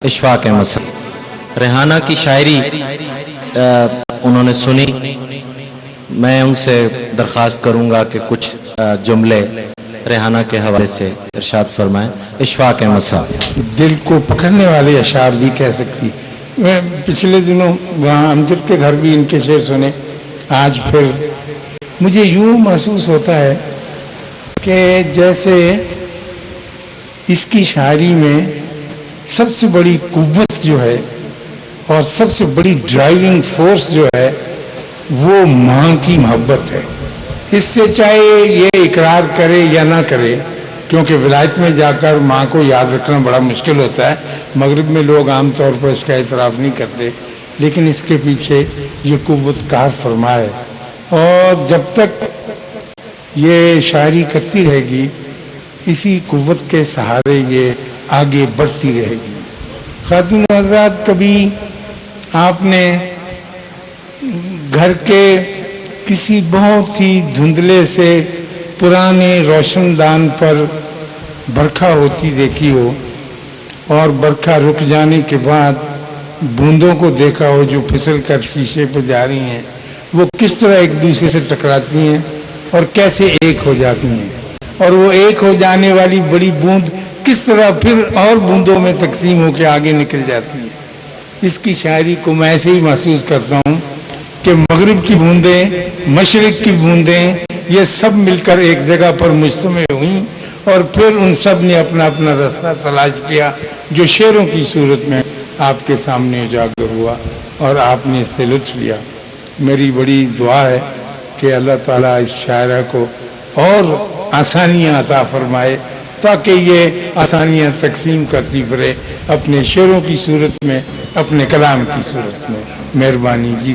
اشفاق مسا ریحانہ کی شاعری انہوں نے سنی. میں ان سے درخواست کروں گا کہ کچھ جملے ریحانہ کے حوالے سے ارشاد فرمائیں. اشفاق مسا. دل کو پکڑنے والے اشعار بھی کہہ سکتی. میں پچھلے دنوں وہاں امجد کے گھر بھی ان کے شعر سنے. آج پھر مجھے یوں محسوس ہوتا ہے کہ جیسے اس کی شاعری میں سب سے بڑی قوت جو ہے اور سب سے بڑی ڈرائیونگ فورس جو ہے وہ ماں کی محبت ہے. اس سے چاہے یہ اقرار کرے یا نہ کرے، کیونکہ ولایت میں جا کر ماں کو یاد رکھنا بڑا مشکل ہوتا ہے. مغرب میں لوگ عام طور پر اس کا اعتراف نہیں کرتے، لیکن اس کے پیچھے یہ قوت کار فرما ہے. اور جب تک یہ شاعری کرتی رہے گی اسی قوت کے سہارے یہ آگے بڑھتی رہے گی. خاتون حضرات، کبھی آپ نے گھر کے کسی بہت ہی دھندلے سے پرانے روشن دان پر برکھا ہوتی دیکھی ہو اور برکھا رک جانے کے بعد بوندوں کو دیکھا ہو جو پھسل کر شیشے پہ جا رہی ہیں، وہ کس طرح ایک دوسرے سے ٹکراتی ہیں اور کیسے ایک ہو جاتی ہیں، اور وہ ایک ہو جانے والی بڑی بوند کس طرح پھر اور بوندوں میں تقسیم ہو کے آگے نکل جاتی ہے. اس کی شاعری کو میں ایسے ہی محسوس کرتا ہوں کہ مغرب کی بوندیں، مشرق کی بوندیں، یہ سب مل کر ایک جگہ پر مجتمع ہوئیں اور پھر ان سب نے اپنا اپنا راستہ تلاش کیا جو شعروں کی صورت میں آپ کے سامنے اجاگر ہوا اور آپ نے اس سے لطف لیا. میری بڑی دعا ہے کہ اللہ تعالیٰ اس شاعرہ کو اور آسانیاں عطا فرمائے تاکہ یہ آسانیاں تقسیم کرتی پھرے اپنے شعروں کی صورت میں، اپنے کلام کی صورت میں. مہربانی. جی